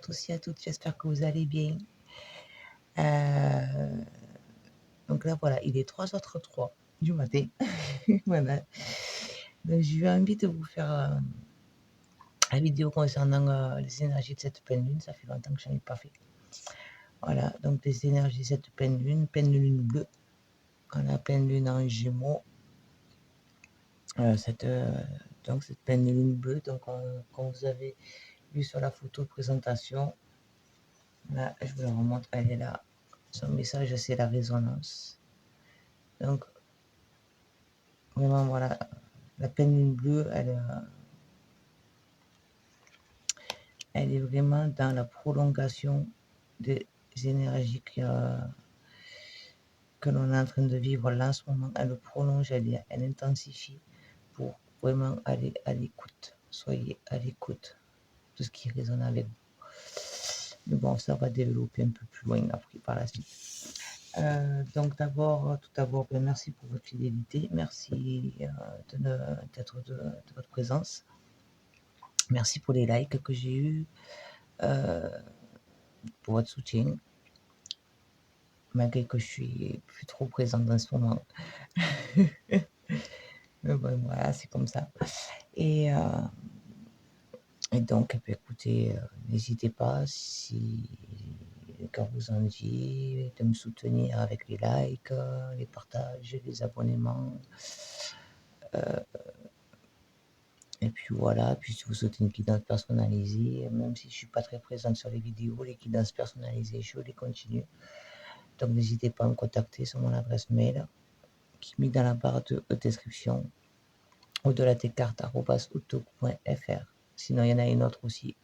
tous et à toutes, j'espère que vous allez bien. Euh, donc là, voilà, il est 3h03 du matin. Voilà. Donc, je vais envie de vous faire la vidéo concernant les énergies de cette pleine lune. Ça fait longtemps que je n'en ai pas fait. Voilà, donc les énergies de cette pleine lune bleue. On a pleine lune en Gémeaux. Donc cette pleine lune bleue, donc comme vous avez vu sur la photo de présentation, là, je vous la remontre, elle est là. Son message, c'est la résonance. Donc, vraiment, voilà, la pleine lune bleue, elle est vraiment dans la prolongation des énergies que l'on est en train de vivre là en ce moment. Elle le prolonge, elle intensifie pour vraiment aller à l'écoute. Soyez à l'écoute de ce qui résonne avec vous. Mais bon, ça va développer un peu plus loin après par la suite. Donc tout d'abord, merci pour votre fidélité, merci de votre présence, merci pour les likes que j'ai eus, pour votre soutien, malgré que je suis plus trop présente en ce moment. Mais bon, voilà, c'est comme ça. Et, euh, et donc, écoutez, n'hésitez pas, si le cœur vous en dit, de me soutenir avec les likes, les partages, les abonnements. Et puis voilà, puis si vous souhaitez une guidance personnalisée, même si je ne suis pas très présente sur les vidéos, les guidances personnalisées, je les continue. Donc n'hésitez pas à me contacter sur mon adresse mail qui est mise dans la barre de description au-delà des cartes@outlook.fr. Sinon, il y en a une autre aussi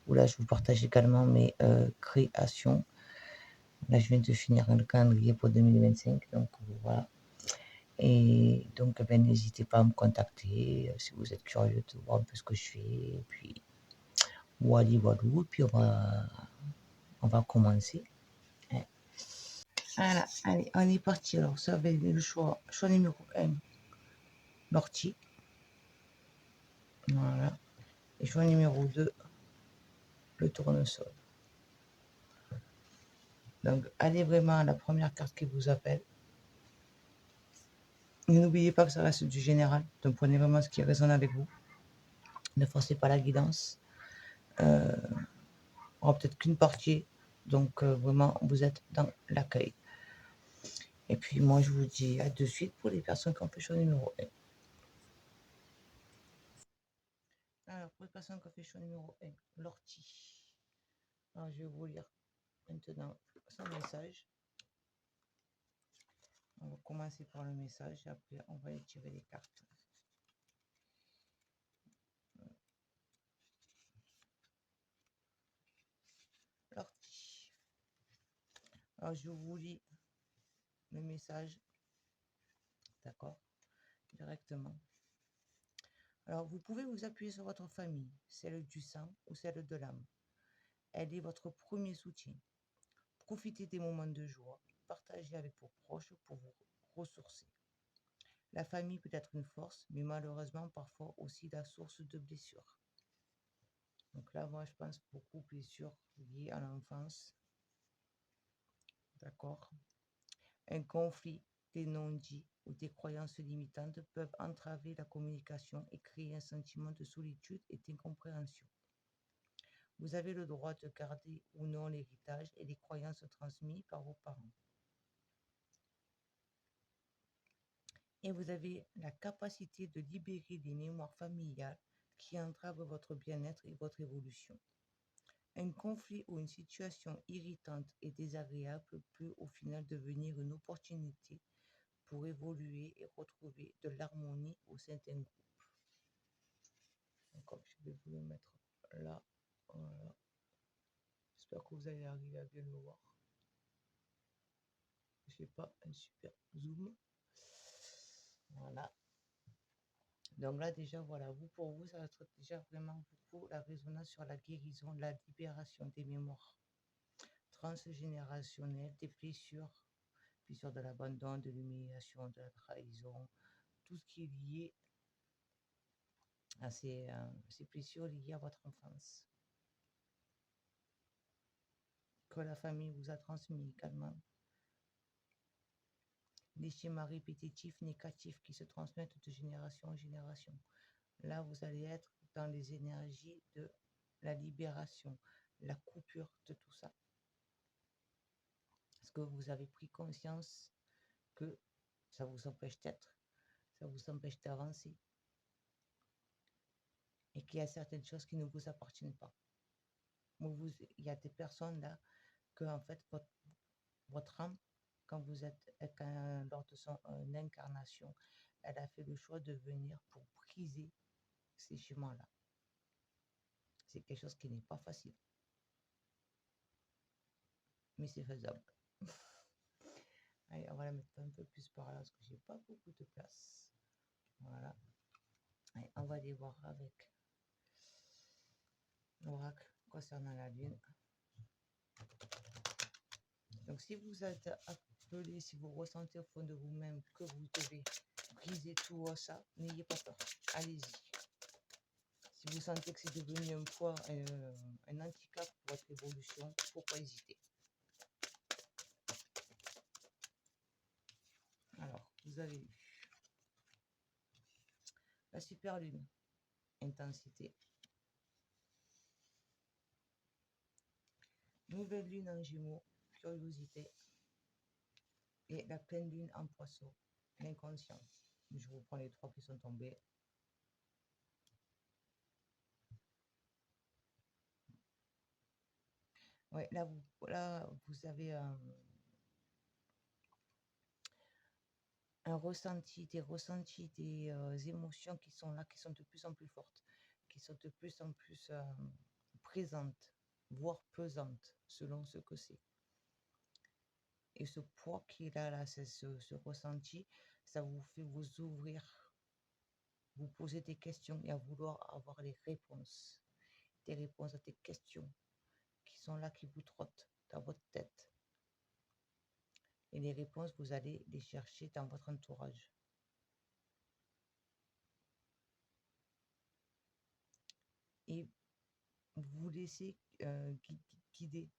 où là je vous partage également mes créations. Là, je viens de finir le calendrier pour 2025, donc voilà. Et donc, n'hésitez pas à me contacter si vous êtes curieux de voir un peu ce que je fais. Et puis, voilà, et puis on va commencer. Voilà, allez, on est parti. Alors, ça va être le choix numéro 1, l'ortie. Voilà. Et choix numéro 2, le tournesol. Donc, allez vraiment à la première carte qui vous appelle. N'oubliez pas que ça reste du général. Donc, prenez vraiment ce qui résonne avec vous. Ne forcez pas la guidance. On aura peut-être qu'une partie. Donc, vraiment, vous êtes dans l'accueil. Et puis, moi, je vous dis à de suite pour les personnes qui ont fait choix numéro 1. Alors, pour les personnes qui ont fait choix numéro 1, l'ortie. Alors, je vais vous lire maintenant son message. On va commencer par le message et après, on va tirer les cartes. L'ortie. Alors, je vous lis le message. D'accord, directement. Alors, vous pouvez vous appuyer sur votre famille, celle du sang ou celle de l'âme. Elle est votre premier soutien. Profitez des moments de joie, partagez avec vos proches pour vous ressourcer. La famille peut être une force, mais malheureusement parfois aussi la source de blessures. Donc là, moi, je pense beaucoup aux blessures liées à l'enfance. D'accord. Un conflit, des non-dits ou des croyances limitantes peuvent entraver la communication et créer un sentiment de solitude et d'incompréhension. Vous avez le droit de garder ou non l'héritage et les croyances transmises par vos parents. Et vous avez la capacité de libérer des mémoires familiales qui entravent votre bien-être et votre évolution. Un conflit ou une situation irritante et désagréable peut au final devenir une opportunité pour évoluer et retrouver de l'harmonie au sein d'un groupe. Donc, je vais vous le mettre là. Voilà. J'espère que vous allez arriver à bien le voir. Je n'ai pas un super zoom. Voilà. Donc là, déjà, voilà, pour vous, ça va être déjà vraiment beaucoup la résonance sur la guérison, la libération des mémoires transgénérationnelles, des blessures de l'abandon, de l'humiliation, de la trahison, tout ce qui est lié à ces blessures liées à votre enfance. que la famille vous a transmis également. Les schémas répétitifs négatifs qui se transmettent de génération en génération. Là, vous allez être dans les énergies de la libération, la coupure de tout ça. Parce que vous avez pris conscience que ça vous empêche d'être, ça vous empêche d'avancer. Et qu'il y a certaines choses qui ne vous appartiennent pas. Il y a des personnes là que, en fait, votre âme, quand vous êtes lors de son incarnation, elle a fait le choix de venir pour briser ces schémas-là. C'est quelque chose qui n'est pas facile. Mais c'est faisable. Allez, on va la mettre un peu plus par là parce que j'ai pas beaucoup de place. Voilà. Allez, on va aller voir avec l'oracle concernant la lune. Donc si vous êtes appelé, si vous ressentez au fond de vous-même que vous devez briser tout ça, n'ayez pas peur. Allez-y. Si vous sentez que c'est devenu un poids, un handicap pour votre évolution, il ne faut pas hésiter. Alors, vous avez eu la super lune, intensité. Nouvelle lune en Gémeaux, curiosité. Et la pleine lune en Poisson, l'inconscient. Je vous prends les trois qui sont tombés. Ouais, là, vous avez un ressenti, des ressentis, des émotions qui sont là, qui sont de plus en plus fortes, qui sont de plus en plus présentes, voire pesantes, selon ce que c'est. Et ce poids qui est là, ce ressenti, ça vous fait vous ouvrir, vous poser des questions et à vouloir avoir les réponses. Des réponses à des questions qui sont là, qui vous trottent dans votre tête. Et les réponses, vous allez les chercher dans votre entourage. Et vous laissez guider.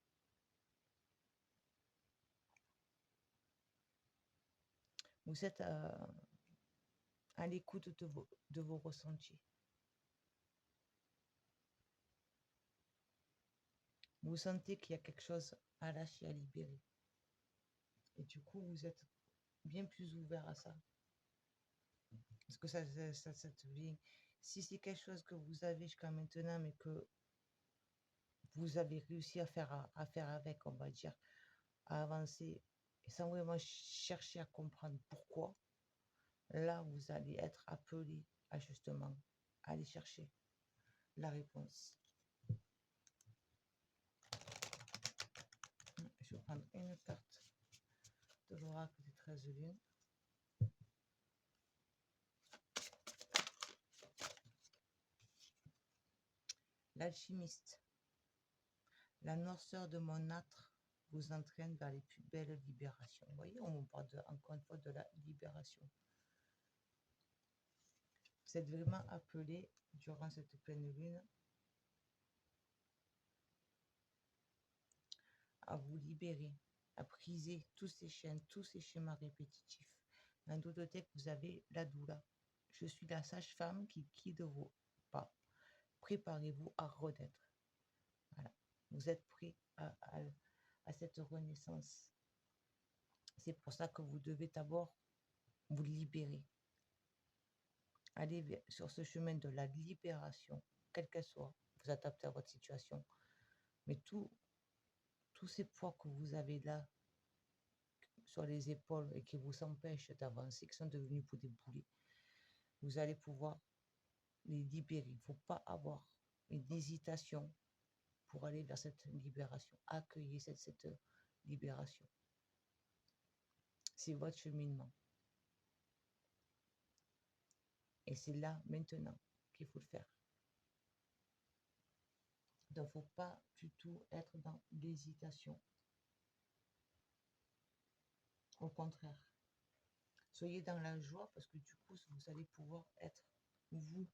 Vous êtes à l'écoute de vos ressentis. Vous sentez qu'il y a quelque chose à lâcher, à libérer. Et du coup, vous êtes bien plus ouvert à ça. Parce que ça devient... Si c'est quelque chose que vous avez jusqu'à maintenant, mais que vous avez réussi à faire avec, on va dire, à avancer, sans vraiment chercher à comprendre pourquoi, là, vous allez être appelé à justement aller chercher la réponse. Je vais prendre une carte de l'oracle des 13 lunes. L'alchimiste. La noirceur de mon âtre vous entraîne vers les plus belles libérations. Vous voyez, on parle encore une fois de la libération. Vous êtes vraiment appelé durant cette pleine lune à vous libérer, à briser tous ces chaînes, tous ces schémas répétitifs. Dans d'autres textes, vous avez la doula. Je suis la sage-femme qui guide vos pas. Préparez-vous à renaître. Voilà. Vous êtes prêt à cette renaissance. C'est pour ça que vous devez d'abord vous libérer. Allez sur ce chemin de la libération, quelle qu'elle soit, vous adaptez à votre situation. Mais tous ces poids que vous avez là sur les épaules et qui vous empêchent d'avancer, qui sont devenus pour des boulets, vous allez pouvoir les libérer. Il ne faut pas avoir une hésitation pour aller vers cette libération. Accueillez cette libération. C'est votre cheminement. Et c'est là, maintenant, qu'il faut le faire. Donc, il ne faut pas du tout être dans l'hésitation. Au contraire. Soyez dans la joie parce que du coup, vous allez pouvoir être, vous,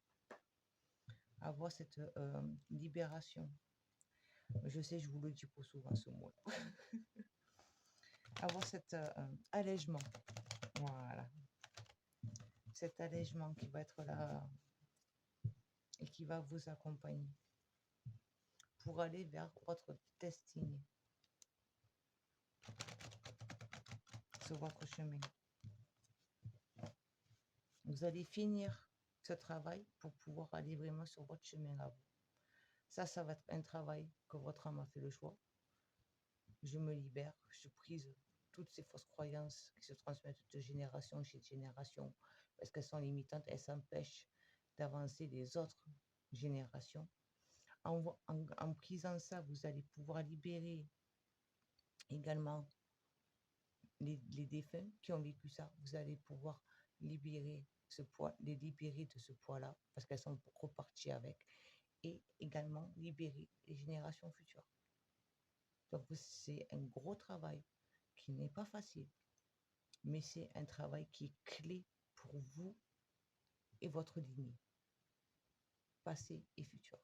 avoir cette libération. Je sais, je vous le dis pour souvent ce mot-là. Avoir cet allègement. Voilà. Cet allègement qui va être là et qui va vous accompagner pour aller vers votre destinée, sur votre chemin. Vous allez finir ce travail pour pouvoir aller vraiment sur votre chemin à vous. Ça va être un travail que votre âme a fait le choix. Je me libère, je brise toutes ces fausses croyances qui se transmettent de génération chez génération parce qu'elles sont limitantes, elles s'empêchent d'avancer les autres générations. En brisant ça, vous allez pouvoir libérer également les défunts qui ont vécu ça. Vous allez pouvoir libérer ce poids, les libérer de ce poids-là parce qu'elles sont reparties avec, et également libérer les générations futures. Donc c'est un gros travail qui n'est pas facile, mais c'est un travail qui est clé pour vous et votre lignée, passé et futur.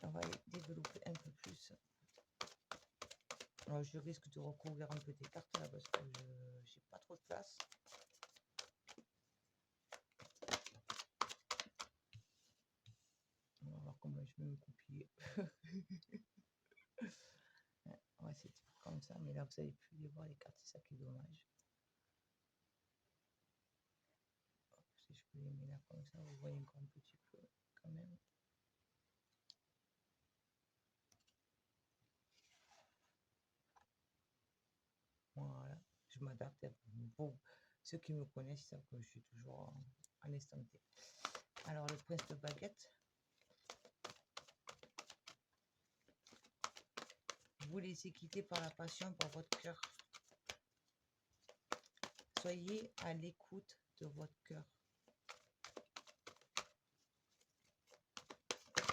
On va développer un peu plus. Alors, je risque de recouvrir un peu des cartes là parce que je n'ai pas trop de place. On va voir comment je vais me copier. On va essayer de faire comme ça, mais là vous n'allez plus les voir les cartes, c'est ça qui est dommage. Si je peux les mettre là comme ça, vous voyez encore un petit peu quand même. Voilà, je m'adapte à vous. Ceux qui me connaissent savent que je suis toujours en instant T. Alors, le prince de baguette. Vous laissez quitter par la passion, par votre cœur. Soyez à l'écoute de votre cœur.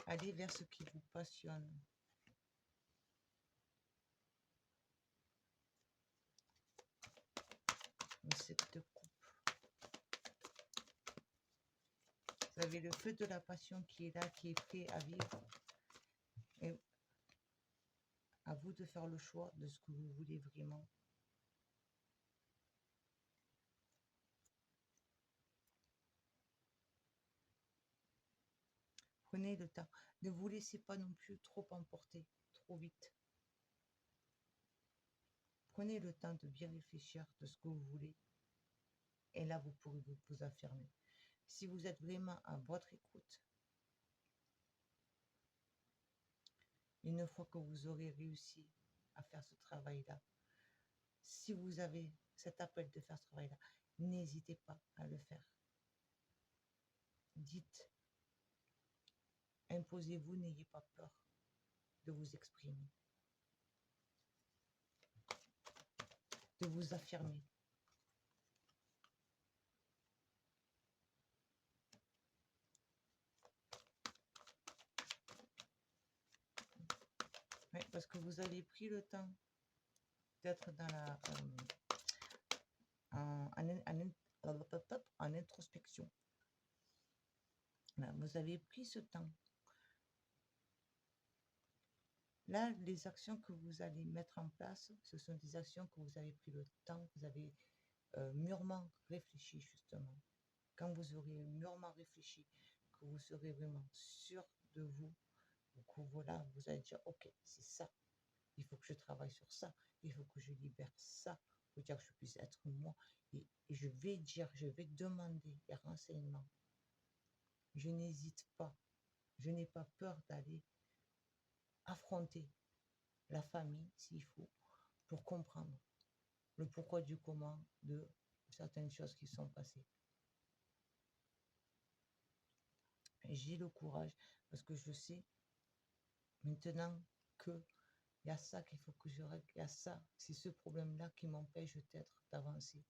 Allez vers ce qui vous passionne. Une 7 de coupe. Vous avez le feu de la passion qui est là, qui est prêt à vivre. Et à vous de faire le choix de ce que vous voulez vraiment. Prenez le temps. Ne vous laissez pas non plus trop emporter, trop vite. Prenez le temps de bien réfléchir de ce que vous voulez. Et là, vous pourrez vous affirmer. Si vous êtes vraiment à votre écoute, une fois que vous aurez réussi à faire ce travail-là, si vous avez cet appel de faire ce travail-là, n'hésitez pas à le faire. Dites, imposez-vous, n'ayez pas peur de vous exprimer, de vous affirmer. Oui, parce que vous avez pris le temps d'être dans la en introspection. Là, vous avez pris ce temps. Là, les actions que vous allez mettre en place, ce sont des actions que vous avez pris le temps, vous avez mûrement réfléchi justement. Quand vous aurez mûrement réfléchi, que vous serez vraiment sûr de vous, que voilà, vous allez dire, ok, c'est ça, il faut que je travaille sur ça, il faut que je libère ça, pour dire que je puisse être moi, et je vais dire, je vais demander des renseignements. Je n'hésite pas, je n'ai pas peur d'aller affronter la famille s'il faut, pour comprendre le pourquoi du comment de certaines choses qui sont passées. J'ai le courage parce que je sais maintenant que il y a ça qu'il faut que je règle, il y a ça, c'est ce problème-là qui m'empêche peut-être d'avancer.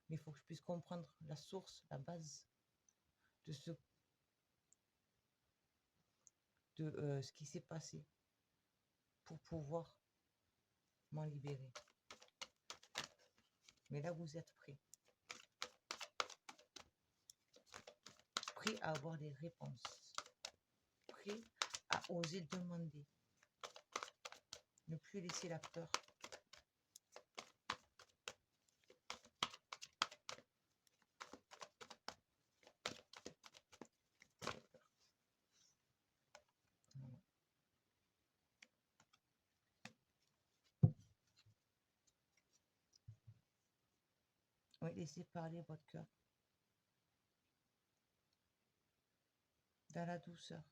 Mais il faut que je puisse comprendre la source, la base de ce qui s'est passé pour pouvoir m'en libérer. Mais là, vous êtes prêts. Prêts à avoir des réponses. Prêts à oser demander. Ne plus laisser la peur. Voilà. Oui, laissez parler votre cœur. Dans la douceur.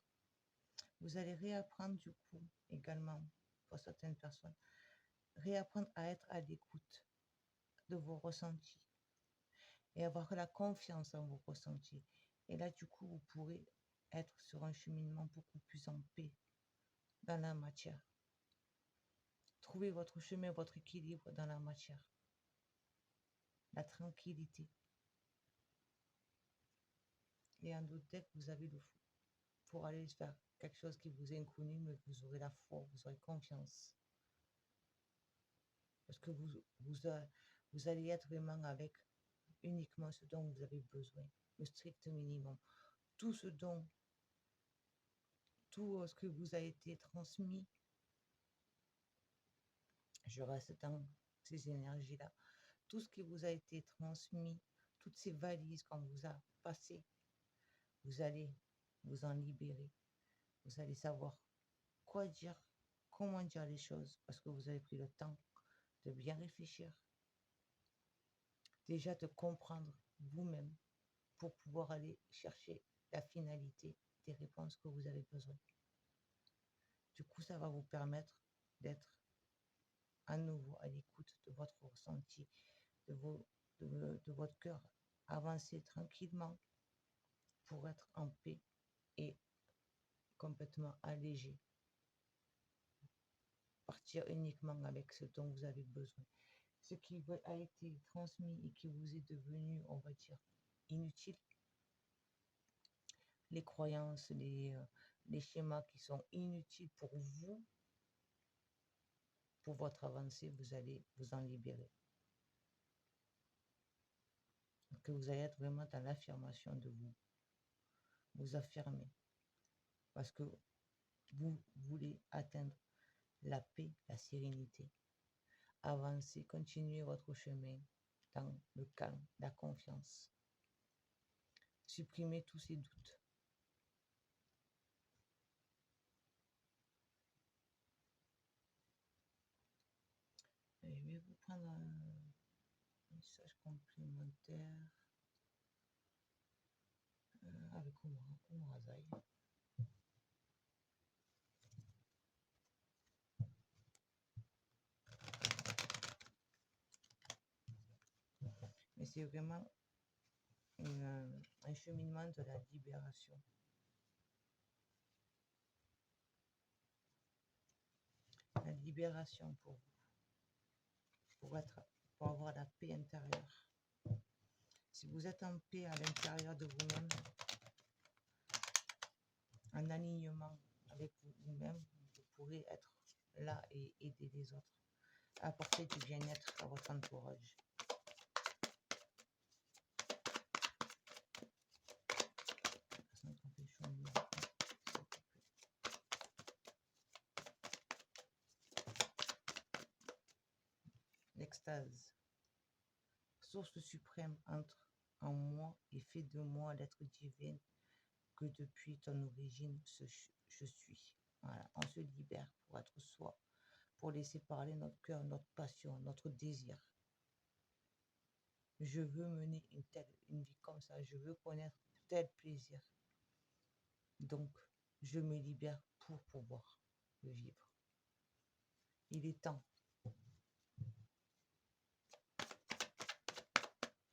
Vous allez réapprendre du coup également, pour certaines personnes, réapprendre à être à l'écoute de vos ressentis et avoir la confiance en vos ressentis. Et là, du coup, vous pourrez être sur un cheminement beaucoup plus en paix dans la matière. Trouvez votre chemin, votre équilibre dans la matière. La tranquillité. Et en doute, vous avez le fou pour aller faire quelque chose qui vous est inconnu, mais vous aurez la foi, vous aurez confiance. Parce que vous allez être vraiment avec uniquement ce dont vous avez besoin, le strict minimum. Tout ce dont, tout ce que vous a été transmis, je reste dans ces énergies-là, tout ce qui vous a été transmis, toutes ces valises qu'on vous a passées, vous allez vous en libérer. Vous allez savoir quoi dire, comment dire les choses, parce que vous avez pris le temps de bien réfléchir, déjà de comprendre vous-même pour pouvoir aller chercher la finalité des réponses que vous avez besoin. Du coup, ça va vous permettre d'être à nouveau à l'écoute de votre ressenti, de votre cœur, avancer tranquillement pour être en paix et complètement allégé. Partir uniquement avec ce dont vous avez besoin. Ce qui a été transmis et qui vous est devenu, on va dire, inutile, les croyances, les schémas qui sont inutiles pour vous, pour votre avancée, vous allez vous en libérer. Que vous allez être vraiment dans l'affirmation de vous. Vous affirmez. Parce que vous voulez atteindre la paix, la sérénité. Avancez, continuez votre chemin dans le calme, la confiance. Supprimez tous ces doutes. Et je vais vous prendre un message complémentaire avec Omrazai. Mais c'est vraiment un cheminement de la libération. La libération pour vous, pour avoir la paix intérieure. Si vous êtes en paix à l'intérieur de vous-même, en alignement avec vous-même, vous pourrez être là et aider les autres, apporter du bien-être à votre entourage. L'extase, source suprême, entre en moi et fait de moi l'être divin que depuis ton origine je suis. Voilà, on se libère pour être soi, pour laisser parler notre cœur, notre passion, notre désir. Je veux mener une vie comme ça, je veux connaître tel plaisir. Donc, je me libère pour pouvoir le vivre. Il est temps.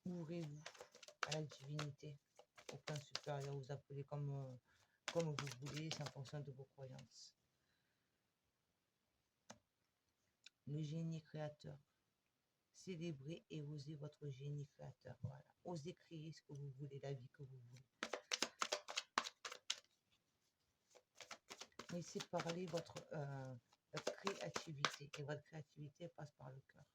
Ouvrez-vous à la divinité, au plan supérieur, vous appelez comme vous voulez, c'est en fonction de vos croyances. Le génie créateur. Célébrez et osez votre génie créateur. Voilà. Osez créer ce que vous voulez, la vie que vous voulez. Laissez parler votre créativité. Et votre créativité passe par le cœur.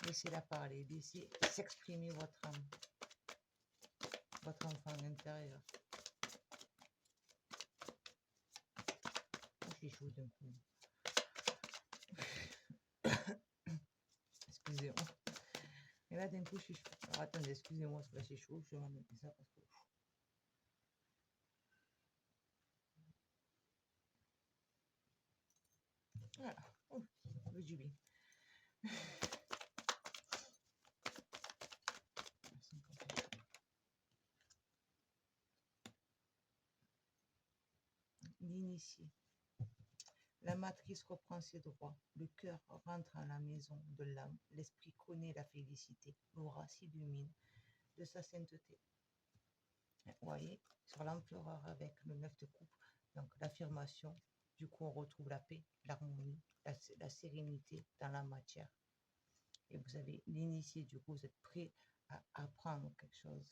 Laissez-la parler. Laissez s'exprimer votre âme. votre enfant intérieur. Oh, j'ai chaud d'un coup. Excusez-moi. Et là, d'un coup, je suis chaud. Alors, attendez, excusez-moi, c'est pas si chaud. Je vais remettre ça parce que... Voilà. Oh, ça fait du bien. L'initié. La matrice reprend ses droits. Le cœur rentre à la maison de l'âme. L'esprit connaît la félicité. L'aura s'illumine de sa sainteté. Vous voyez, sur l'empereur avec le 9 de coupe, donc l'affirmation, du coup on retrouve la paix, l'harmonie, la sérénité dans la matière. Et vous avez l'initié, du coup vous êtes prêt à apprendre quelque chose.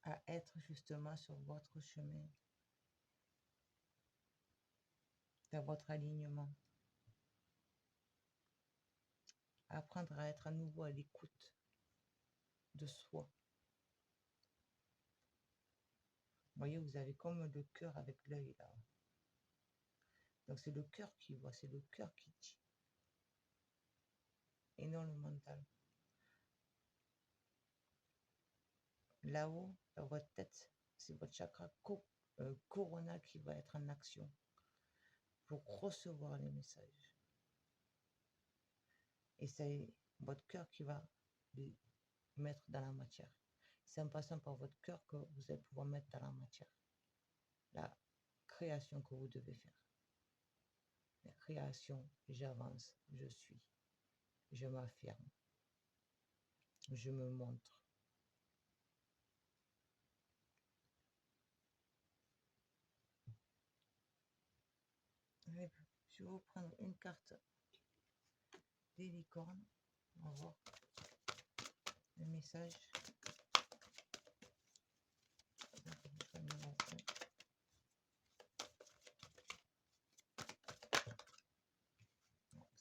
À être justement sur votre chemin, dans votre alignement. Apprendre à être à nouveau à l'écoute de soi. Vous voyez, vous avez comme le cœur avec l'œil là. Donc c'est le cœur qui voit, c'est le cœur qui dit. Et non le mental. Là-haut, dans votre tête, c'est votre chakra coronal qui va être en action pour recevoir les messages. Et c'est votre cœur qui va les mettre dans la matière. C'est en passant par votre cœur que vous allez pouvoir mettre dans la matière la création que vous devez faire. La création, j'avance, je suis, je m'affirme, je me montre. Je vais vous prendre une carte des licornes. On va voir le message.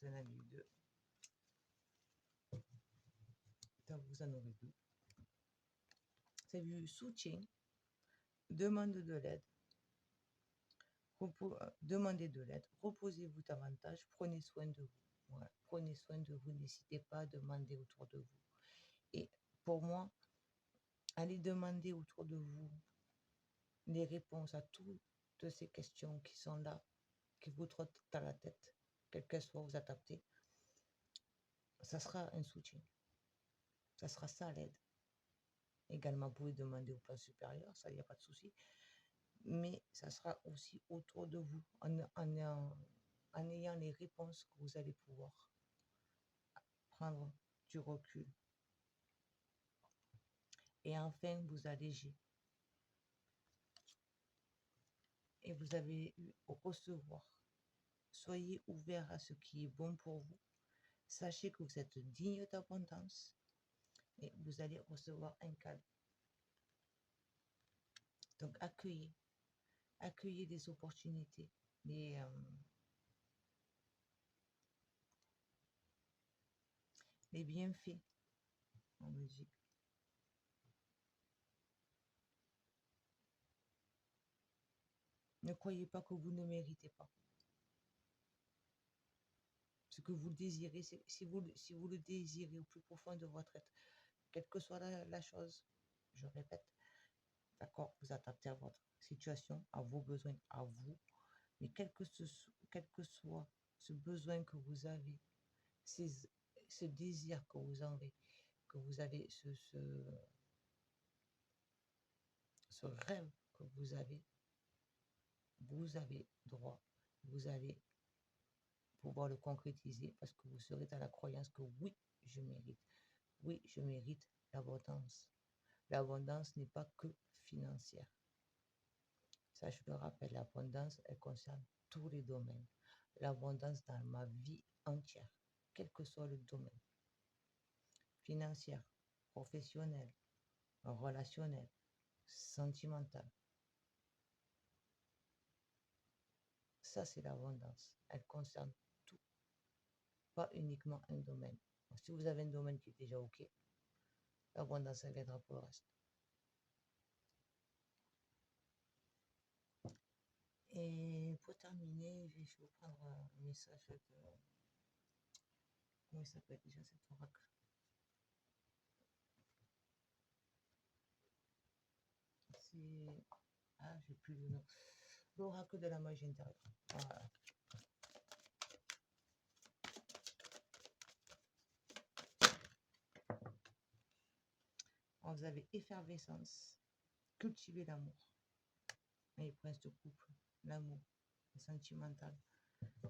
Vous en avez eu deux. Donc vous en aurez deux. C'est du soutien, demande de l'aide. Demandez de l'aide, reposez-vous davantage, prenez soin de vous. Voilà. Prenez soin de vous, n'hésitez pas à demander autour de vous. Et pour moi, allez demander autour de vous les réponses à toutes ces questions qui sont là, qui vous trottent dans la tête, quel que soit vous adaptez. Ça sera un soutien. Ça sera ça l'aide. Également, vous pouvez demander au plan supérieur, ça, il n'y a pas de souci. Mais ça sera aussi autour de vous, en ayant les réponses que vous allez pouvoir prendre du recul. Et enfin, vous allégez. Et vous avez eu recevoir. Soyez ouvert à ce qui est bon pour vous. Sachez que vous êtes digne d'abondance et vous allez recevoir un cadeau. Donc accueillez. Accueillez les opportunités, les bienfaits en musique. Ne croyez pas que vous ne méritez pas. Ce que vous désirez, si vous le désirez au plus profond de votre être, quelle que soit la chose, je répète, d'accord, vous adaptez à votre situation, à vos besoins, à vous, mais quel que soit ce besoin que vous avez, ce désir que vous avez, ce rêve que vous avez droit, vous allez pouvoir le concrétiser parce que vous serez dans la croyance que oui, je mérite l'abondance. L'abondance n'est pas que financière. Ça, je le rappelle, l'abondance, elle concerne tous les domaines. L'abondance dans ma vie entière, quel que soit le domaine. Financière, professionnelle, relationnelle, sentimentale. Ça, c'est l'abondance. Elle concerne tout, pas uniquement un domaine. Si vous avez un domaine qui est déjà OK, l'abondance viendra pour le reste. Et pour terminer, je vais vous prendre un message de... Comment il s'appelle déjà cet oracle? C'est... Ah, j'ai plus le nom. L'oracle de la magie intérieure. Voilà. Vous avez effervescence, cultiver l'amour. Et prince de couple, l'amour, le sentimental.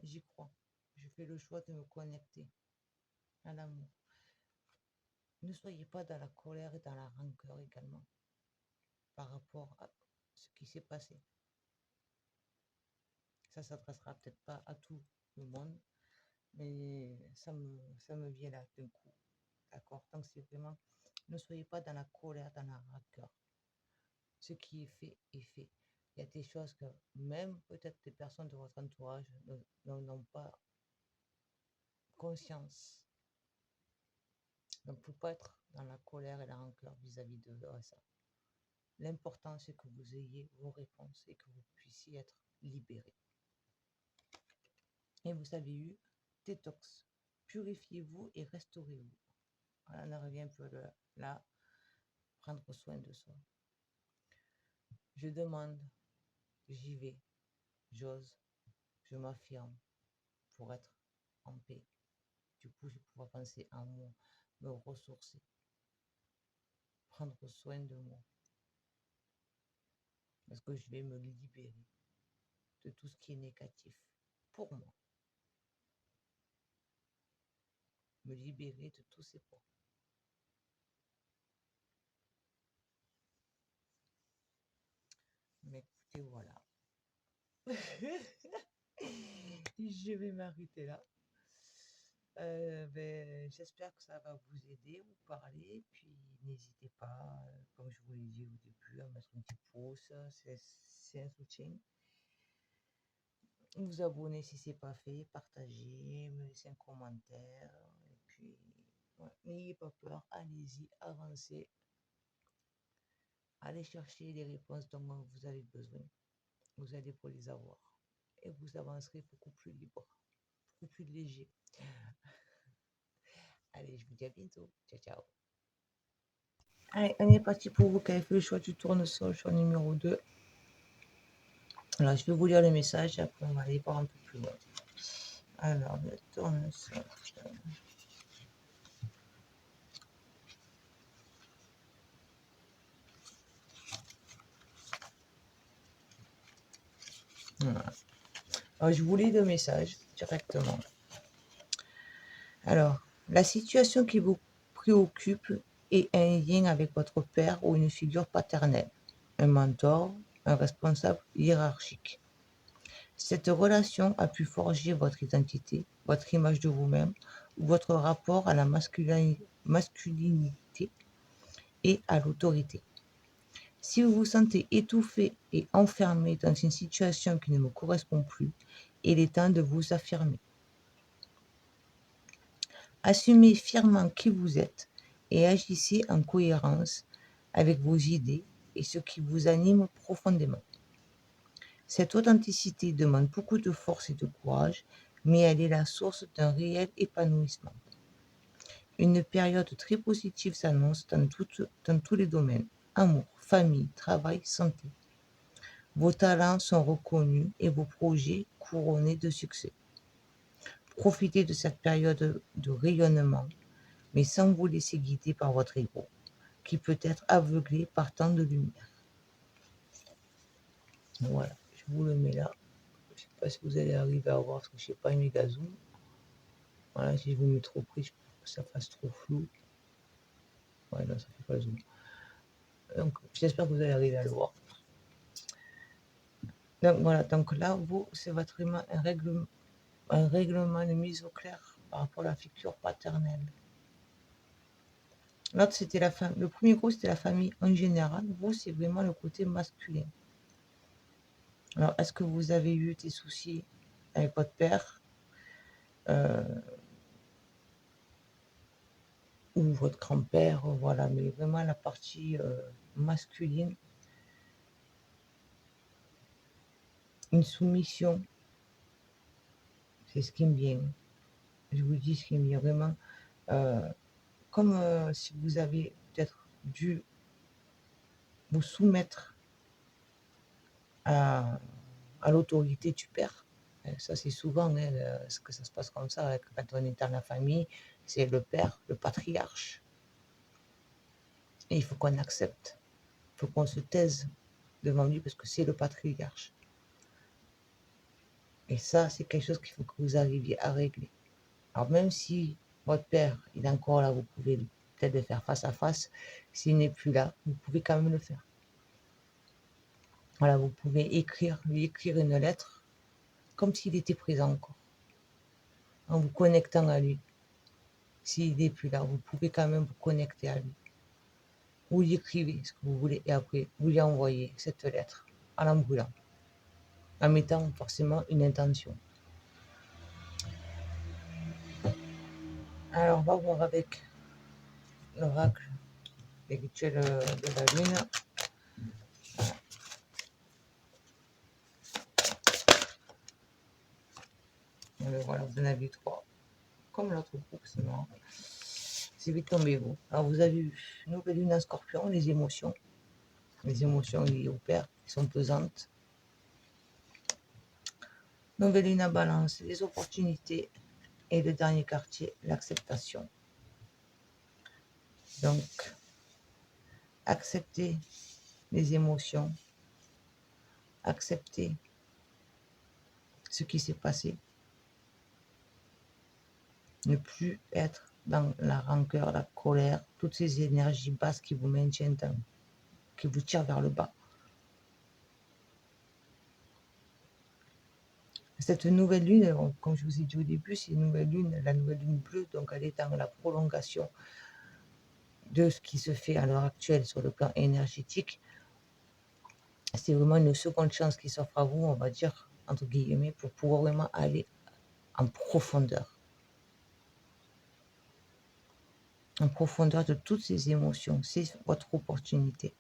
J'y crois. Je fais le choix de me connecter à l'amour. Ne soyez pas dans la colère et dans la rancœur également par rapport à ce qui s'est passé. Ça ne s'adressera peut-être pas à tout le monde, mais ça me vient là d'un coup. D'accord? Donc c'est vraiment, ne soyez pas dans la colère, dans la rancœur. Ce qui est fait est fait. Il y a des choses que même peut-être des personnes de votre entourage n'ont pas conscience. Donc, il ne faut pas être dans la colère et la rancœur vis-à-vis de ça. L'important, c'est que vous ayez vos réponses et que vous puissiez être libéré. Et vous avez eu détox. Purifiez-vous et restaurez-vous. Voilà, on en revient un peu là. Prendre soin de soi. Je demande, j'y vais, j'ose, je m'affirme pour être en paix. Du coup, je vais pouvoir penser à moi, me ressourcer, prendre soin de moi. Parce que je vais me libérer de tout ce qui est négatif pour moi. Me libérer de tous ces points. Mais écoutez, voilà. Je vais m'arrêter là. J'espère que ça va vous aider, vous parler. Puis n'hésitez pas, comme je vous l'ai dit au début, à mettre un petit pouce. C'est un soutien. Vous abonner si ce n'est pas fait, partagez, me laissez un commentaire. Et puis, ouais, n'ayez pas peur, allez-y, avancez. Allez chercher les réponses dont vous avez besoin. Vous allez pour les avoir. Et vous avancerez beaucoup plus libre, beaucoup plus léger. Allez, je vous dis à bientôt. Ciao, ciao. Allez, on est parti pour vous qui avez fait le choix du tournesol, choix numéro 2. Alors, je vais vous lire le message et après on va aller voir un peu plus loin. Alors, le tournesol. Voilà. Alors, je vous lis le message directement. Alors, la situation qui vous préoccupe est un lien avec votre père ou une figure paternelle, un mentor, un responsable hiérarchique. Cette relation a pu forger votre identité, votre image de vous-même ou votre rapport à la masculinité et à l'autorité. Si vous vous sentez étouffé et enfermé dans une situation qui ne vous correspond plus, il est temps de vous affirmer. Assumez fièrement qui vous êtes et agissez en cohérence avec vos idées et ce qui vous anime profondément. Cette authenticité demande beaucoup de force et de courage, mais elle est la source d'un réel épanouissement. Une période très positive s'annonce dans tous les domaines: amour, famille, travail, santé. Vos talents sont reconnus et vos projets couronnés de succès. Profitez de cette période de rayonnement, mais sans vous laisser guider par votre ego, qui peut être aveuglé par tant de lumière. Voilà, je vous le mets là. Je ne sais pas si vous allez arriver à voir, parce que je n'ai pas un méga zoom. Voilà, si je vous mets trop près, je pense que ça fasse trop flou. Ouais, non, ça ne fait pas le zoom. Donc, j'espère que vous allez arriver à le voir. Donc voilà, donc là, vous, c'est vraiment un règlement de mise au clair par rapport à la figure paternelle. L'autre, c'était la famille. Le premier groupe, c'était la famille en général. Vous, c'est vraiment le côté masculin. Alors, est-ce que vous avez eu des soucis avec votre père? ou votre grand-père, voilà, mais vraiment la partie masculine, une soumission, c'est ce qui me vient. Je vous dis ce qui me vient vraiment. Comme si vous avez peut-être dû vous soumettre à, à l'autorité du père. Ça, c'est souvent ce que ça se passe comme ça quand on est dans la famille. C'est le père, le patriarche. Et il faut qu'on accepte. Il faut qu'on se taise devant lui parce que c'est le patriarche. Et ça, c'est quelque chose qu'il faut que vous arriviez à régler. Alors même si votre père, il est encore là, vous pouvez peut-être le faire face à face. S'il n'est plus là, vous pouvez quand même le faire. Voilà, vous pouvez lui écrire une lettre comme s'il était présent encore, en vous connectant à lui. S'il n'est plus là, vous pouvez quand même vous connecter à lui. Vous lui écrivez ce que vous voulez et après, vous lui envoyez cette lettre en l'embrûlant, en mettant forcément une intention. Alors, on va voir avec l'oracle, les rituels de la lune. Voilà, vous en avez 3. Comme l'autre groupe, c'est marrant. C'est vite tombé vous. Alors, vous avez eu nouvelle lune en scorpion, les émotions. Les émotions liées au père qui sont pesantes. Nouvelle lune en balance, les opportunités. Et le dernier quartier, l'acceptation. Donc, accepter les émotions, accepter ce qui s'est passé, ne plus être dans la rancœur, la colère, toutes ces énergies basses qui vous maintiennent, qui vous tirent vers le bas. Cette nouvelle lune, comme je vous ai dit au début, c'est une nouvelle lune, la nouvelle lune bleue, donc elle est dans la prolongation de ce qui se fait à l'heure actuelle sur le plan énergétique. C'est vraiment une seconde chance qui s'offre à vous, on va dire, entre guillemets, pour pouvoir vraiment aller en profondeur. En profondeur de toutes ces émotions. C'est votre opportunité.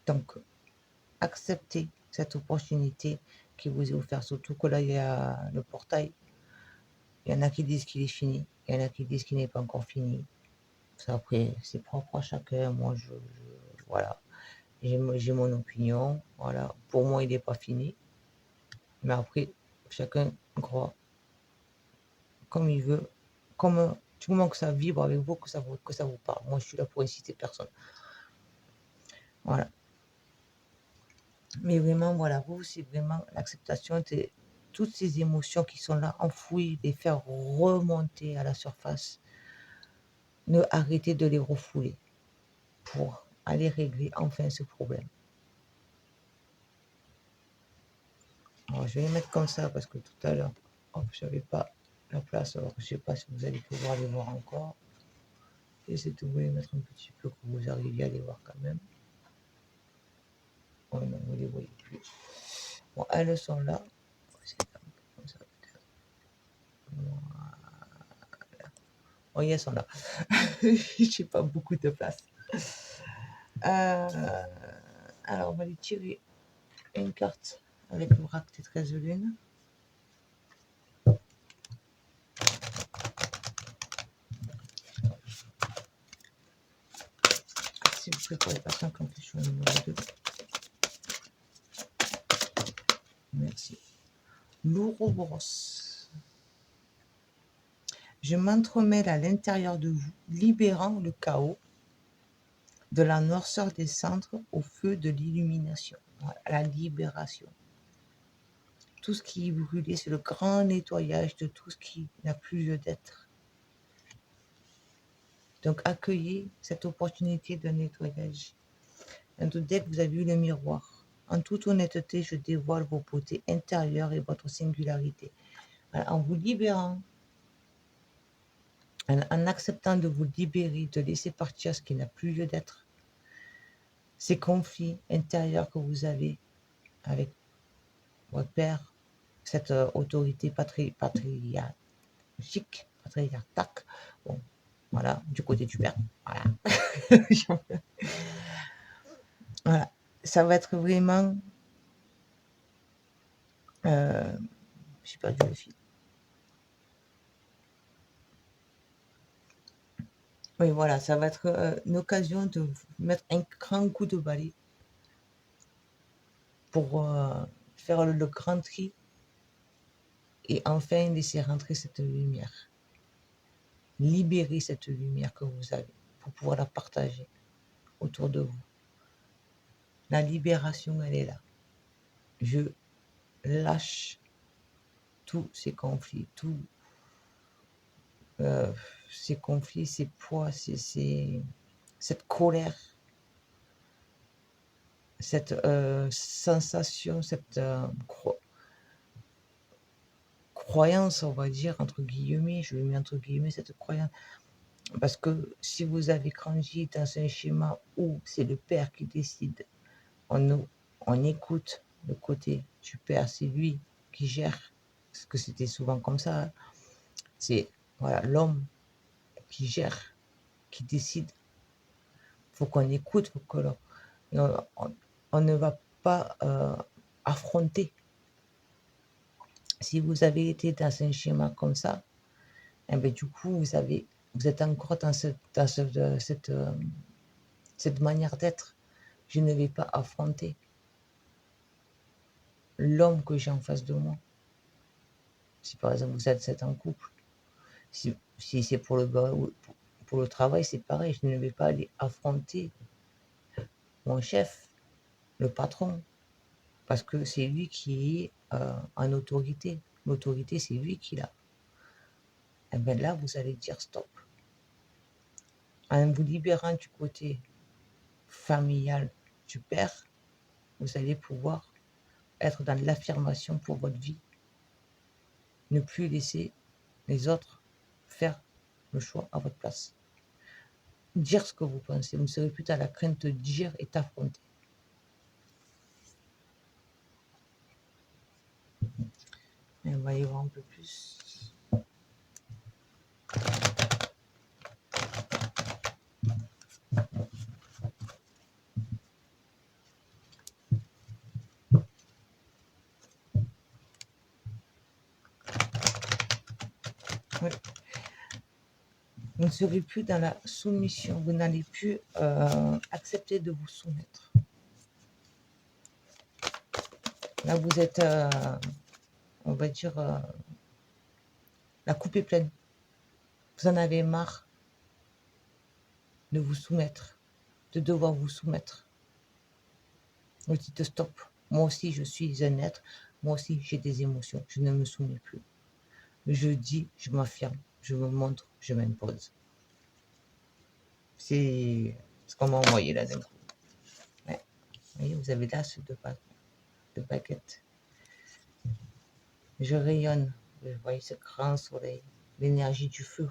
Donc, acceptez cette opportunité qui vous est offerte. Surtout que là, il y a le portail. Il y en a qui disent qu'il est fini. Il y en a qui disent qu'il n'est pas encore fini. Ça, après, c'est propre à chacun. Moi, voilà. J'ai mon opinion. Voilà. Pour moi, il n'est pas fini. Mais après, chacun croit comme il veut. Comme du moment que ça vibre avec vous, que ça vous parle. Moi, je suis là pour inciter personne. Voilà. Mais vraiment, voilà, vous, c'est vraiment l'acceptation de toutes ces émotions qui sont là, enfouies, les faire remonter à la surface. Ne arrêtez de les refouler pour aller régler enfin ce problème. Alors, je vais les mettre comme ça parce que tout à l'heure, je n'avais pas la place. Alors, je ne sais pas si vous allez pouvoir les voir encore. J'essaie de vous les mettre un petit peu, que vous arriviez à les voir quand même. Oh non, vous ne les voyez plus. Bon, elles sont là. Comme ça, peut-être. Oh, elles sont là. J'ai pas beaucoup de place. Alors, on va lui tirer une carte avec l'oracle des 13 lunes. S'il vous plaît, pour les personnes qui ont fait le numéro 2. Merci. L'ouroboros. Je m'entremêle à l'intérieur de vous, libérant le chaos de la noirceur des cendres au feu de l'illumination. Voilà, la libération. Tout ce qui est brûlé, c'est le grand nettoyage de tout ce qui n'a plus lieu d'être. Donc, accueillez cette opportunité de nettoyage. Dès que vous avez eu le miroir, en toute honnêteté, je dévoile vos beautés intérieures et votre singularité. Voilà, en vous libérant, en acceptant de vous libérer, de laisser partir ce qui n'a plus lieu d'être, ces conflits intérieurs que vous avez avec votre père, cette autorité patriarchique, Après, il y a tac. Bon, voilà, du côté du père. Voilà. Voilà. Ça va être vraiment. J'ai perdu le fil. Oui, voilà, ça va être une occasion de mettre un grand coup de balai pour faire le grand tri et enfin laisser rentrer cette lumière. Libérer cette lumière que vous avez pour pouvoir la partager autour de vous. La libération, elle est là. Je lâche tous ces conflits, tous ces conflits, ces poids, cette colère, cette sensation, cette croyance, on va dire, entre guillemets, je le mets entre guillemets, cette croyance. Parce que si vous avez grandi dans un schéma où c'est le père qui décide, on écoute le côté du père, c'est lui qui gère, parce que c'était souvent comme ça, hein. C'est voilà, l'homme qui gère, qui décide. Il faut qu'on écoute, faut que on ne va pas affronter. Si vous avez été dans un schéma comme ça, eh bien, du coup, vous êtes encore dans cette manière d'être. Je ne vais pas affronter l'homme que j'ai en face de moi. Si par exemple vous êtes en couple, si c'est pour le travail, c'est pareil. Je ne vais pas aller affronter mon chef, le patron, parce que c'est lui qui est en autorité. L'autorité, c'est lui qui l'a. Et bien là, vous allez dire stop. En vous libérant du côté familial du père, vous allez pouvoir être dans l'affirmation pour votre vie. Ne plus laisser les autres faire le choix à votre place. Dire ce que vous pensez. Vous ne serez plus à la crainte de dire et d'affronter. Et on va y voir un peu plus. Ouais. Vous ne serez plus dans la soumission. Vous n'allez plus accepter de vous soumettre. Là, vous êtes, on va dire, la coupe est pleine. Vous en avez marre de vous soumettre, de devoir vous soumettre. Vous dites stop. Moi aussi, je suis un être. Moi aussi, j'ai des émotions. Je ne me soumets plus. Je dis, je m'affirme, je me montre, je m'impose. C'est ce qu'on m'a envoyé là d'un coup. Ouais. Vous voyez, vous avez là ce de baguette. Je rayonne. Vous voyez ce grand soleil, l'énergie du feu.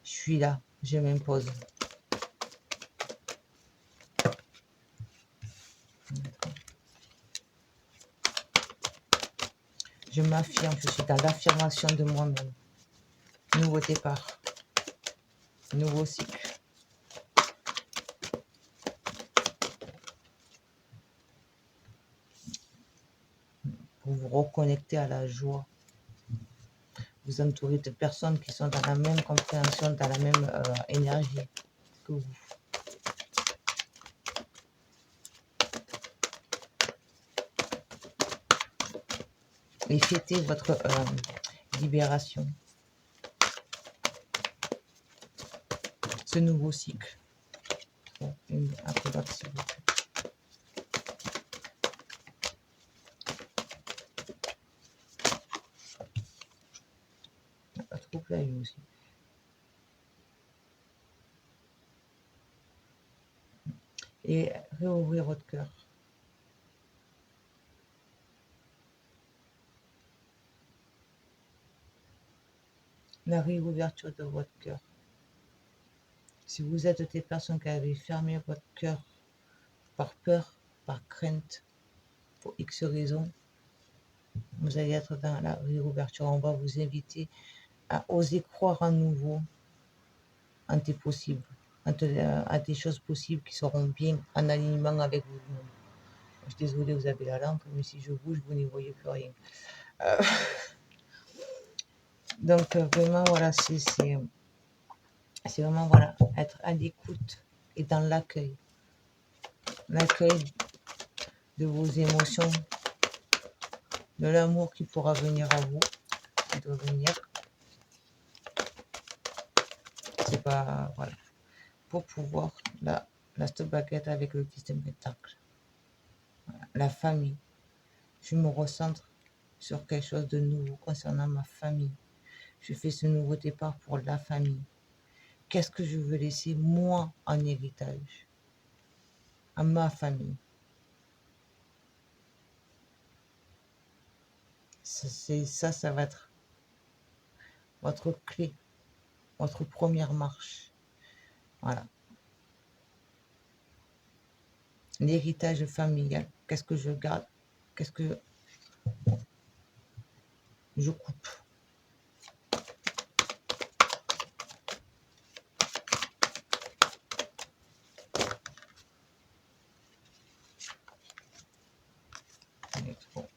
Je suis là, je m'impose. Je m'affirme, je suis dans l'affirmation de moi-même. Nouveau départ, nouveau cycle. Vous vous reconnectez à la joie. Vous entourez de personnes qui sont dans la même compréhension, dans la même énergie que vous. Et fêtez votre libération. Ce nouveau cycle. Bon, un peu d'autre, s'il vous plaît. Pas trop là, lui aussi. Et réouvrir votre cœur. La réouverture de votre cœur. Si vous êtes des personnes qui avaient fermé votre cœur par peur, par crainte, pour X raisons, vous allez être dans la réouverture. On va vous inviter à oser croire à nouveau en tes possibles, à des choses possibles qui seront bien en alignement avec vous-même. Je suis désolée, vous avez la lampe, mais si je bouge, vous n'y voyez plus rien. Euh, donc, vraiment, voilà, c'est vraiment, voilà, être à l'écoute et dans l'accueil. L'accueil de vos émotions, de l'amour qui pourra venir à vous, qui doit venir. C'est pas, voilà, pour pouvoir, la stop baguette avec le système pentacle. Voilà. La famille. Je me recentre sur quelque chose de nouveau concernant ma famille. Je fais ce nouveau départ pour la famille. Qu'est-ce que je veux laisser, moi, en héritage, à ma famille? Ça va être votre clé, votre première marche. Voilà. L'héritage familial. Qu'est-ce que je garde? Qu'est-ce que je coupe? Bon.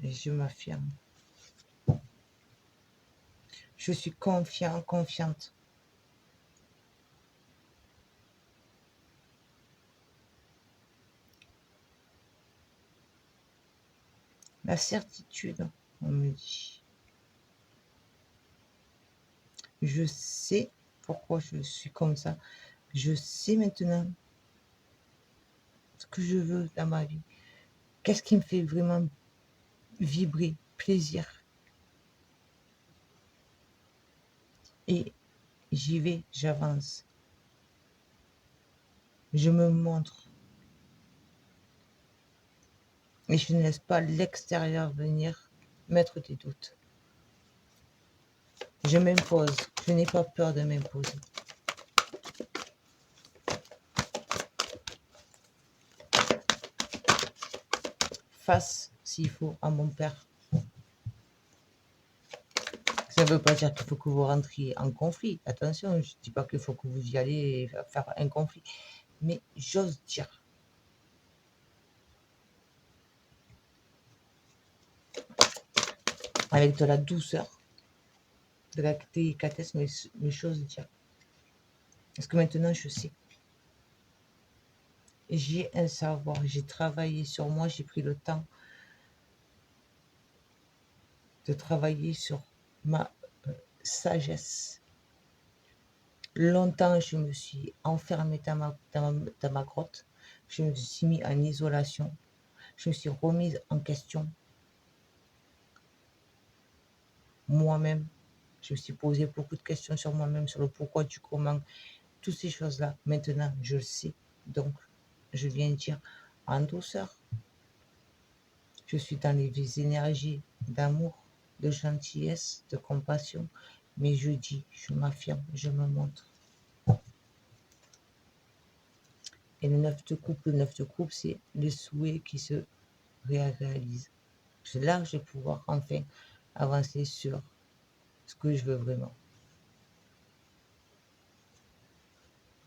Et je m'affirme. Je suis confiant, confiante. La certitude, on me dit. Je sais pourquoi je suis comme ça. Je sais maintenant ce que je veux dans ma vie. Qu'est-ce qui me fait vraiment vibrer, plaisir. Et j'y vais, j'avance. Je me montre. Et je ne laisse pas l'extérieur venir mettre des doutes. Je m'impose. Je n'ai pas peur de m'imposer. Face, s'il faut, à mon père. Ça ne veut pas dire qu'il faut que vous rentriez en conflit. Attention, je ne dis pas qu'il faut que vous y allez faire un conflit. Mais j'ose dire. Avec de la douceur, de la délicatesse, mais j'ose dire. Parce que maintenant, je sais. J'ai un savoir, j'ai travaillé sur moi, j'ai pris le temps de travailler sur ma sagesse. Longtemps, je me suis enfermée dans ma grotte. Je me suis mis en isolation. Je me suis remise en question moi-même. Je me suis posé beaucoup de questions sur moi-même, sur le pourquoi, du comment, toutes ces choses-là. Maintenant, je le sais. Donc, je viens dire en douceur. Je suis dans les énergies d'amour, de gentillesse, de compassion. Mais je dis, je m'affirme, je me montre. Et le 9 de coupe, c'est le souhait qui se réalise. C'est là que je vais pouvoir enfin avancer sur ce que je veux vraiment.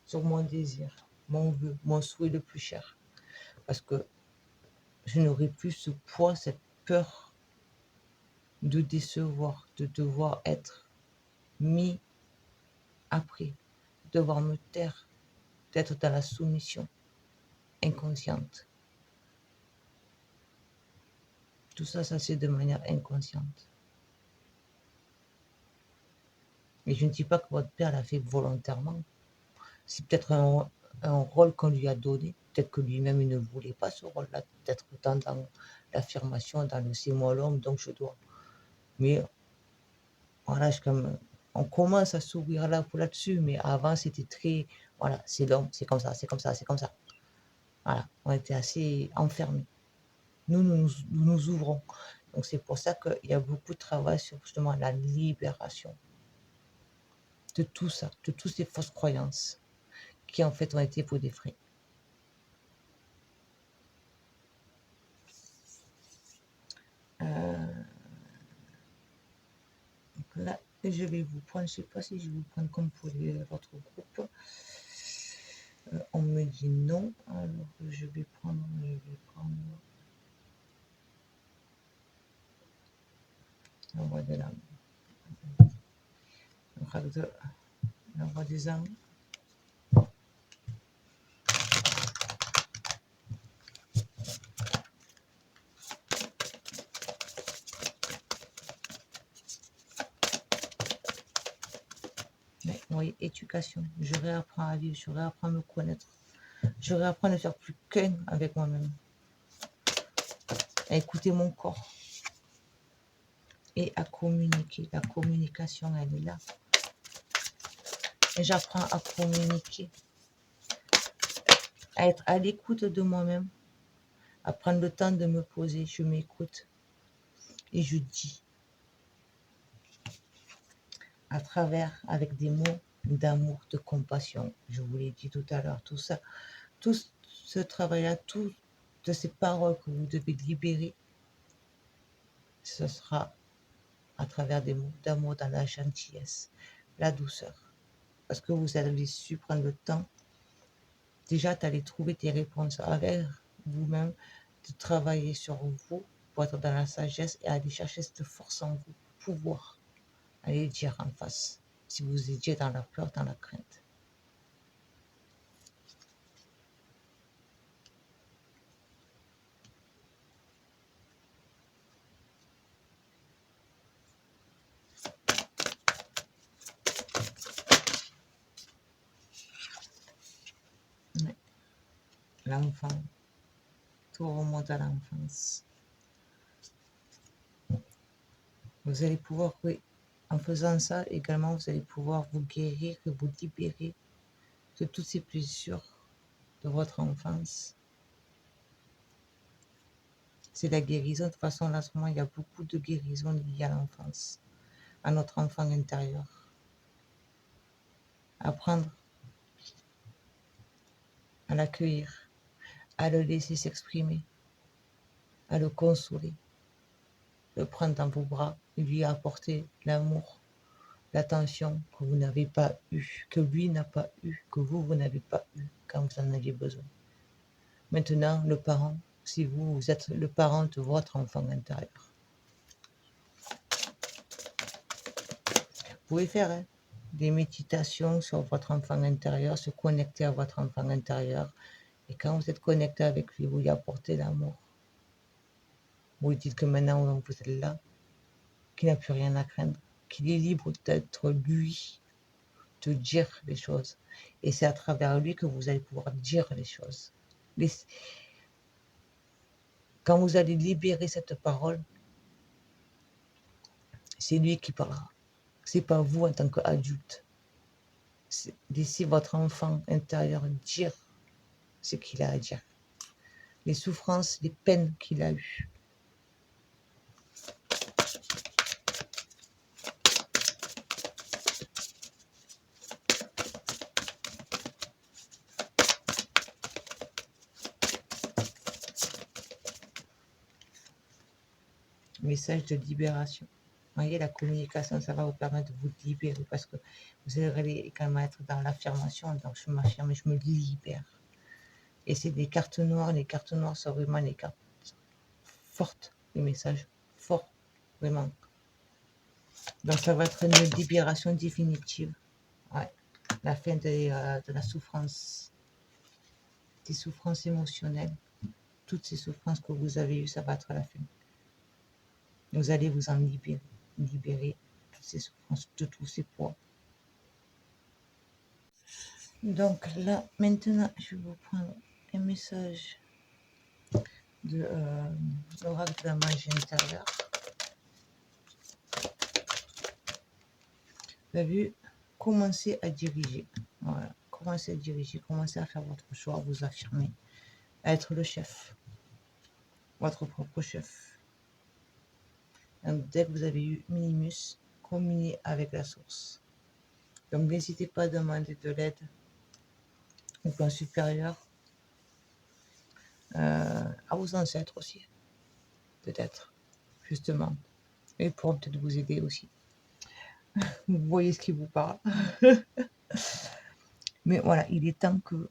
Sur mon désir, mon vœu, mon souhait le plus cher. Parce que je n'aurai plus ce poids, cette peur de décevoir, de devoir être mis après, devoir me taire, d'être dans la soumission inconsciente. Tout ça, ça c'est de manière inconsciente. Mais je ne dis pas que votre père l'a fait volontairement. C'est peut-être un rôle qu'on lui a donné. Peut-être que lui-même, il ne voulait pas ce rôle-là. Peut-être autant dans l'affirmation, dans le c'est moi l'homme, donc je dois. Mais voilà, on commence à s'ouvrir là-dessus, mais avant, c'était très, voilà, c'est l'homme, c'est comme ça, c'est comme ça, c'est comme ça. Voilà, on était assez enfermés. Nous ouvrons. Donc, c'est pour ça qu'il y a beaucoup de travail sur justement la libération. de tout ça, de toutes ces fausses croyances qui en fait ont été pour des frais. Donc là, je vais vous prendre, je ne sais pas si je vais vous prendre comme pour votre groupe. On me dit non, alors je vais prendre l'envoi de l'âme. L'envoi des âmes. Oui, éducation. Je réapprends à vivre, je réapprends à me connaître. Je réapprends à ne faire plus qu'un avec moi-même. À écouter mon corps. Et à communiquer. La communication, elle est là. Et j'apprends à communiquer. À être à l'écoute de moi-même. À prendre le temps de me poser. Je m'écoute. Et je dis. À travers, avec des mots d'amour, de compassion. Je vous l'ai dit tout à l'heure. Tout ça. Tout ce travail-là, toutes ces paroles que vous devez libérer, ce sera à travers des mots d'amour, dans la gentillesse, la douceur. Parce que vous avez su prendre le temps, déjà, d'aller trouver des réponses avec vous-même, de travailler sur vous pour être dans la sagesse et aller chercher cette force en vous, pouvoir aller dire en face, si vous étiez dans la peur, dans la crainte. L'enfant, tout remonte à l'enfance. Vous allez pouvoir, oui, en faisant ça, également, vous allez pouvoir vous guérir et vous libérer de toutes ces blessures de votre enfance. C'est la guérison. De toute façon, là, en ce moment, il y a beaucoup de guérisons liées à l'enfance, à notre enfant intérieur. Apprendre à l'accueillir, à le laisser s'exprimer, à le consoler, le prendre dans vos bras, lui apporter l'amour, l'attention que vous n'avez pas eu, que lui n'a pas eu, que vous n'avez pas eu quand vous en aviez besoin. Maintenant, le parent, si vous êtes le parent de votre enfant intérieur. Vous pouvez faire des méditations sur votre enfant intérieur, se connecter à votre enfant intérieur. Et quand vous êtes connecté avec lui, vous lui apportez l'amour. Vous lui dites que maintenant vous êtes là, qu'il n'a plus rien à craindre, qu'il est libre d'être lui, de dire les choses. Et c'est à travers lui que vous allez pouvoir dire les choses. Quand vous allez libérer cette parole, c'est lui qui parlera. C'est pas vous en tant qu'adulte. Laissez votre enfant intérieur dire ce qu'il a à dire. Les souffrances, les peines qu'il a eues. Message de libération. Vous voyez, la communication, ça va vous permettre de vous libérer parce que vous allez également être dans l'affirmation. Donc, je m'affirme et je me libère. Et c'est des cartes noires. Les cartes noires sont vraiment les cartes fortes, les messages forts, vraiment. Donc, ça va être une libération définitive. Ouais. La fin de la souffrance, des souffrances émotionnelles. Toutes ces souffrances que vous avez eues, ça va être la fin. Vous allez vous en libérer toutes ces souffrances, de tous ces poids. Donc là, maintenant, je vais vous prendre un message de l'oracle de la magie intérieure. Vous avez vu, commencez à diriger. Voilà, commencez à diriger, commencez à faire votre choix, vous affirmer, à être le chef, votre propre chef. Donc, dès que vous avez eu Minimus, communiez avec la source. Donc, n'hésitez pas à demander de l'aide au plan supérieur, à vos ancêtres aussi, peut-être, justement. Et ils pourront peut-être vous aider aussi. Vous voyez ce qui vous parle. Mais voilà, il est temps que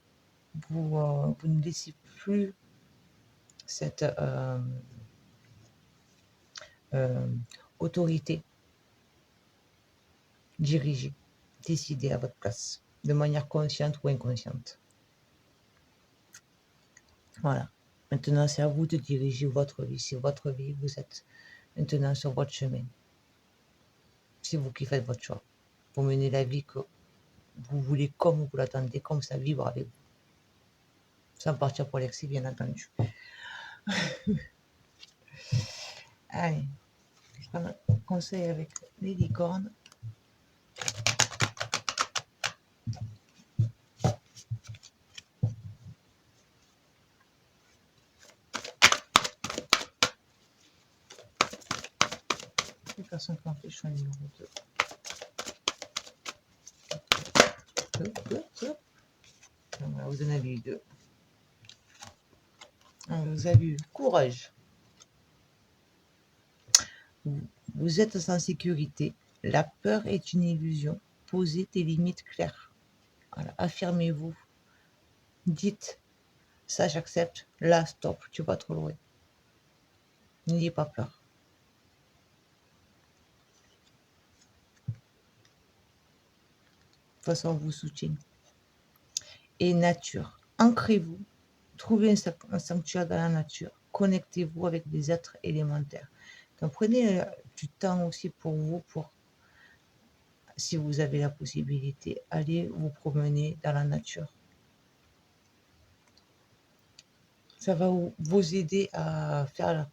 vous ne laissiez plus cette autorité diriger, décider à votre place, de manière consciente ou inconsciente. Voilà. Maintenant, c'est à vous de diriger votre vie. C'est votre vie, vous êtes maintenant sur votre chemin. C'est vous qui faites votre choix. Vous menez la vie que vous voulez, comme vous l'attendez, comme ça vibre avec vous. Sans partir pour l'excès, bien entendu. Allez, je prends un conseil avec les licornes. Les personnes qui ont fait le choix numéro 2. Voilà, vous en avez eu 2. Vous avez eu courage. Vous êtes en sécurité. La peur est une illusion. Posez des limites claires. Voilà, affirmez-vous. Dites, ça j'accepte. Là, stop, tu vas trop loin. N'ayez pas peur. De toute façon, on vous soutient. Et nature. Ancrez-vous. Trouvez un sanctuaire dans la nature. Connectez-vous avec des êtres élémentaires. Donc, prenez du temps aussi pour vous, pour, si vous avez la possibilité, allez vous promener dans la nature. Ça va vous aider à faire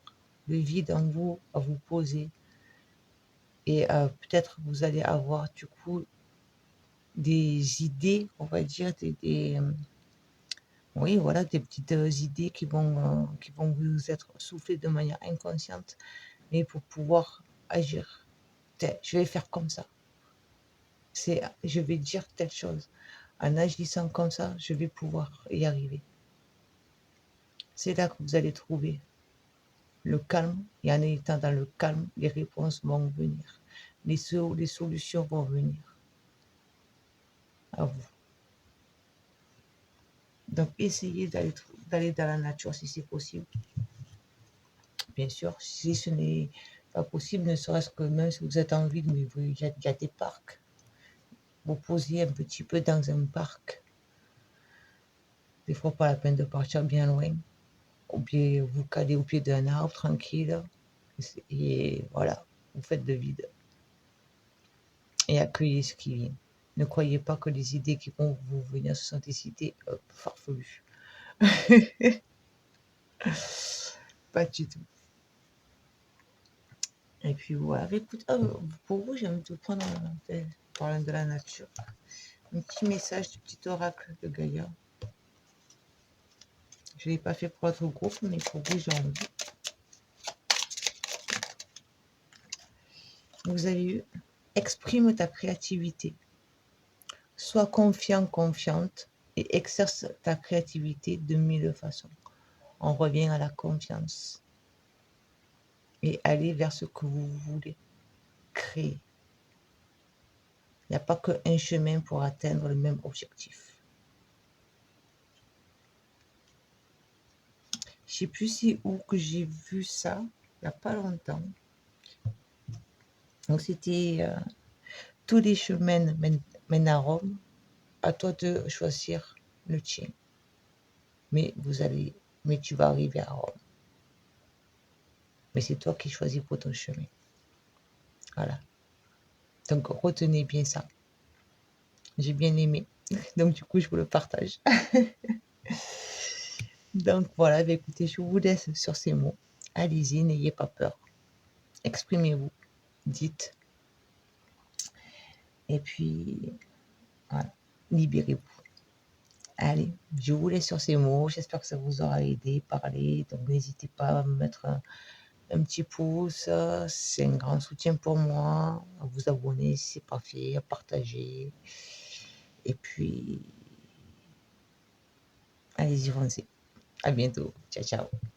le vide en vous, à vous poser. Et peut-être vous allez avoir du coup des idées, on va dire, oui, voilà, des petites idées qui vont vous être soufflées de manière inconsciente, mais pour pouvoir agir. Je vais faire comme ça. Je vais dire telle chose. En agissant comme ça, je vais pouvoir y arriver. C'est là que vous allez trouver le calme, et en étant dans le calme, les réponses vont venir. Les solutions vont venir à vous. Donc, essayez d'aller dans la nature si c'est possible. Bien sûr, si ce n'est pas possible, ne serait-ce que même si vous êtes en ville, mais il y a des parcs. Vous posez un petit peu dans un parc. Des fois, pas la peine de partir bien loin. Ou bien vous calez au pied d'un arbre tranquille. Et voilà, vous faites le vide. Et accueillez ce qui vient. Ne croyez pas que les idées qui vont vous venir, ce sont des idées farfelues. Pas du tout. Et puis voilà, écoute, pour vous, j'ai envie de prendre, parlant de la nature, un petit message du petit oracle de Gaïa. Je ne l'ai pas fait pour votre groupe, mais pour vous, j'ai envie. Vous avez eu, exprime ta créativité. Sois confiant, confiante, et exerce ta créativité de mille façons. On revient à la confiance. Et allez vers ce que vous voulez créer. Il n'y a pas qu'un chemin pour atteindre le même objectif. Je ne sais plus si où que j'ai vu ça, il n'y a pas longtemps. Donc c'était tous les chemins mènent à Rome, à toi de choisir le tien. Mais tu vas arriver à Rome. Mais c'est toi qui choisis pour ton chemin. Voilà. Donc retenez bien ça. J'ai bien aimé. Donc du coup, je vous le partage. Donc voilà, écoutez, je vous laisse sur ces mots. Allez-y, n'ayez pas peur. Exprimez-vous, dites. Et puis, voilà, libérez-vous. Allez, je vous laisse sur ces mots. J'espère que ça vous aura aidé, parlé. Donc n'hésitez pas à me mettre un petit pouce, c'est un grand soutien pour moi. Vous abonner si c'est pas fait, partager. Et puis, allez-y, foncez. À bientôt. Ciao, ciao.